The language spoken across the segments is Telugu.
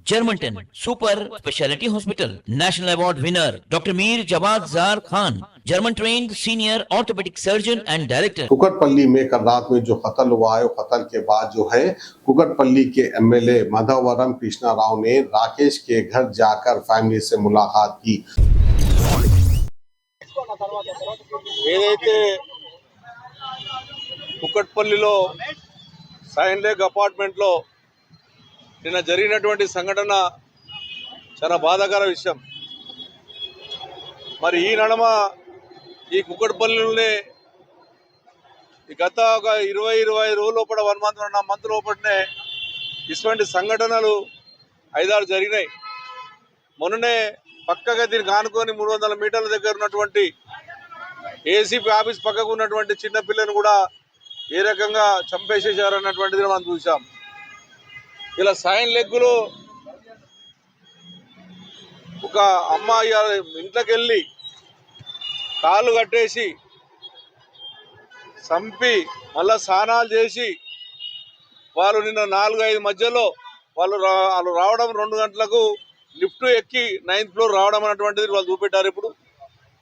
Germanton super speciality hospital, national award winner doctor Mir Jawad Zar Khan, German trained senior orthopaedic surgeon and director. Kukatpally में कल रात में जो कत्ल हुआ है, कत्ल के बाद जो है कुकटपल्ली के एमएलए माधवरम कृष्णा राव ने राकेश के घर जाकर फैमिली से मुलाकात की। ఏదైతే కుకట్పల్లిలో సైన్ లేక్ అపార్ట్మెంట్లో నిన్న జరిగినటువంటి సంఘటన చాలా బాధాకర విషయం. మరి ఈ నడమ ఈ కుకట్పల్లిలోనే ఈ గత ఒక 20 రోజుల లోపల 1 మంత్ లోపలనే ఇటువంటి సంఘటనలు 5-6 జరిగినాయి. మొన్ననే పక్కగా దీనికి ఆనుకొని 300 మీటర్ల దగ్గర ఉన్నటువంటి ఏసీపీ ఆఫీస్ పక్కకు ఉన్నటువంటి చిన్న పిల్లని కూడా ఏ రకంగా చంపేసేసారు అన్నటువంటిది మనం చూసాం. ఇలా సైన్ లెగ్గులో ఒక అమ్మాయి ఇంట్లోకి వెళ్ళి కాళ్ళు కట్టేసి చంపి మళ్ళా స్నానాలు చేసి వాళ్ళు నిన్న 4-5 మధ్యలో వాళ్ళు రావడం 2 గంటలకు లిఫ్ట్ ఎక్కి 9th ఫ్లోర్ రావడం అన్నటువంటిది వాళ్ళు చూపెట్టారు. ఇప్పుడు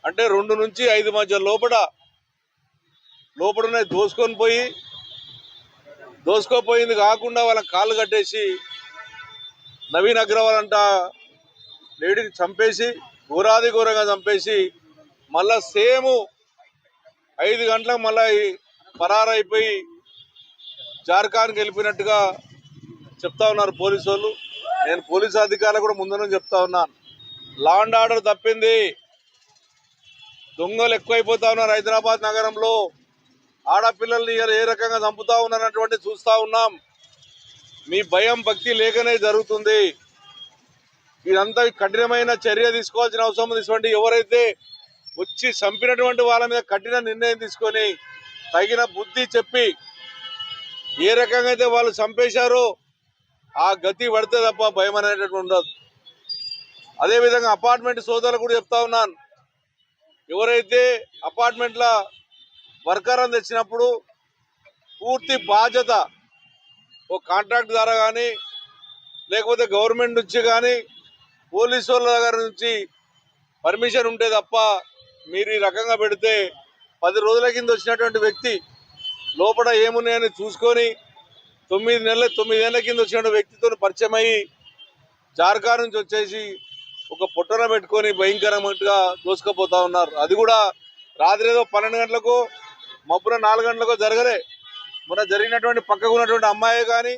అంటే 2 నుంచి 5 మధ్య లోపలనే దోసుకోపోయింది కాకుండా వాళ్ళ కాళ్ళు కట్టేసి నవీన్ అగ్రవాల్ అంట లేడీని చంపేసి ఘోరంగా చంపేసి మళ్ళా సేమ్ 5 గంటలకు మళ్ళీ పరారైపోయి జార్ఖండ్కి వెళ్ళిపోయినట్టుగా చెప్తా ఉన్నారు పోలీసు వాళ్ళు. నేను పోలీసు అధికారులు కూడా ముందు చెప్తా ఉన్నాను, లా అండ్ ఆర్డర్ తప్పింది, దొంగలు ఎక్కువైపోతా ఉన్నారు. హైదరాబాద్ నగరంలో ఆడపిల్లల్ని ఏ రకంగా చంపుతా ఉన్నారన్నటువంటి చూస్తూ ఉన్నాం. మీ భయం భక్తి లేకనే జరుగుతుంది. ఇదంతా కఠినమైన చర్య తీసుకోవాల్సిన అవసరం ఉంది. ఎవరైతే వచ్చి చంపినటువంటి వాళ్ళ మీద కఠిన నిర్ణయం తీసుకొని తగిన బుద్ధి చెప్పి ఏ రకంగా అయితే వాళ్ళు చంపేశారో ఆ గతి పడితే తప్ప భయం అనేటటువంటి ఉండదు. అదేవిధంగా అపార్ట్మెంట్ సోదరులు కూడా చెప్తా ఉన్నాను, ఎవరైతే అపార్ట్మెంట్ల వర్కర్ అని తెచ్చినప్పుడు పూర్తి బాధ్యత ఓ కాంట్రాక్ట్ ద్వారా కానీ లేకపోతే గవర్నమెంట్ నుంచి కానీ పోలీసు వాళ్ళ దగ్గర నుంచి పర్మిషన్ ఉంటే తప్ప మీరు ఈ రకంగా పెడితే 10 రోజుల కింద వచ్చినటువంటి వ్యక్తి లోపల ఏమున్నాయని చూసుకొని 9 ఏళ్ల కింద వచ్చిన వ్యక్తితో పరిచయం అయ్యి జార్ఖండ్ నుంచి వచ్చేసి ఒక పొట్టన పెట్టుకొని భయంకరంగా దోసుకుపోతా ఉన్నారు. అది కూడా రాత్రి ఏదో 12 గంటలకు మబ్బున 4 గంటలకు జరగలే. మొన్న జరిగినటువంటి పక్కకు ఉన్నటువంటి అమ్మాయే కానీ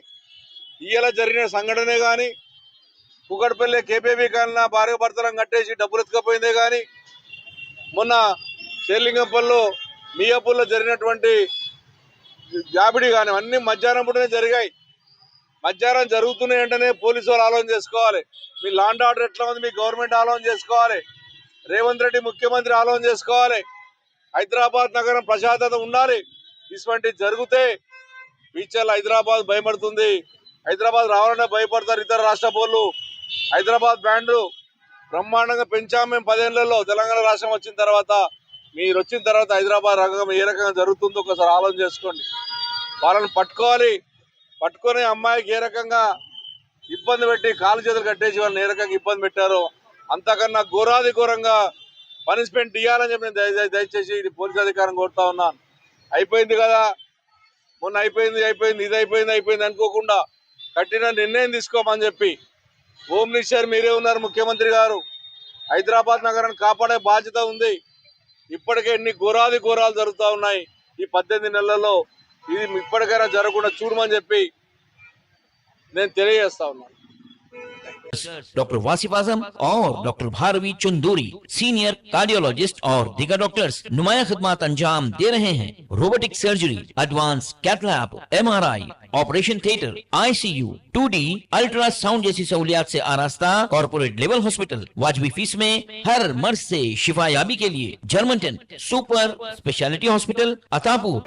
ఇయ్యాల జరిగిన సంఘటనే కానీ కుకట్పల్లి కేపీబీ కాలన భార్య భర్తలను కట్టేసి డబ్బులు ఎత్తుకపోయిందే కానీ మొన్న షేర్లింగంపల్లిలో మియాపూర్లో జరిగినటువంటి జాబిడి కానీ అన్ని మధ్యాహ్నం పూటనే జరిగాయి. మధ్యాహ్నం జరుగుతున్నాయి అంటేనే పోలీసు వాళ్ళు ఆలోచన చేసుకోవాలి. మీ లా అండ్ ఆర్డర్ ఎట్లా ఉంది, మీ గవర్నమెంట్ ఆలోచన చేసుకోవాలి, రేవంత్ రెడ్డి ముఖ్యమంత్రి ఆలోచన చేసుకోవాలి. హైదరాబాద్ నగరం ప్రశాంతత ఉండాలి. ఇటువంటి జరిగితే ఫ్యూచర్లో హైదరాబాద్ భయపడుతుంది. హైదరాబాద్ రావాలనే భయపడతారు ఇతర రాష్ట్ర పౌరులు. హైదరాబాద్ బ్రాండ్ బ్రహ్మాండంగా పెంచాము మేము 10 ఏళ్లలో. తెలంగాణ రాష్ట్రం వచ్చిన తర్వాత మీరు వచ్చిన తర్వాత హైదరాబాద్ రకంగా ఏ రకంగా జరుగుతుందో ఒకసారి ఆలోచన చేసుకోండి. వాళ్ళని పట్టుకొని అమ్మాయికి ఏ రకంగా ఇబ్బంది పెట్టి కాలు చేతులు కట్టేసి వాళ్ళని ఏ రకంగా ఇబ్బంది పెట్టారో అంతకన్నా ఘోరంగా పనిష్మెంట్ ఇవ్వాలని చెప్పి నేను దయచేసి ఇది పోలీస్ అధికారం కోరుతా ఉన్నాను. అయిపోయింది కదా, మొన్న అయిపోయింది ఇది అయిపోయింది అనుకోకుండా కఠిన నిర్ణయం తీసుకోమని చెప్పి హోమ్ మినిస్టర్ మీరే ఉన్నారు, ముఖ్యమంత్రి గారు. హైదరాబాద్ నగరాన్ని కాపాడే బాధ్యత ఉంది. ఇప్పటికే ఎన్ని ఘోరాలు జరుగుతూ ఉన్నాయి ఈ 18 నెలల్లో. ఇది ఇప్పటికైనా జరగకుండా చూడమని చెప్పి నేను తెలియజేస్తా ఉన్నాను. डॉक्टर वासिफ आजम और doctor Bharavi Chanduri senior cardiologist और दीगर डॉक्टर्स नुमाया खिदमत अंजाम दे रहे हैं। Robotic surgery, advance cath lab, MRI, operation theatre, ICU, 2D ultrasound जैसी सहूलियात से आरास्ता कॉर्पोरेट लेवल हॉस्पिटल। वाजबी फीस में हर मर्ज से शिफायाबी के लिए Germanten super speciality hospital, Attapur.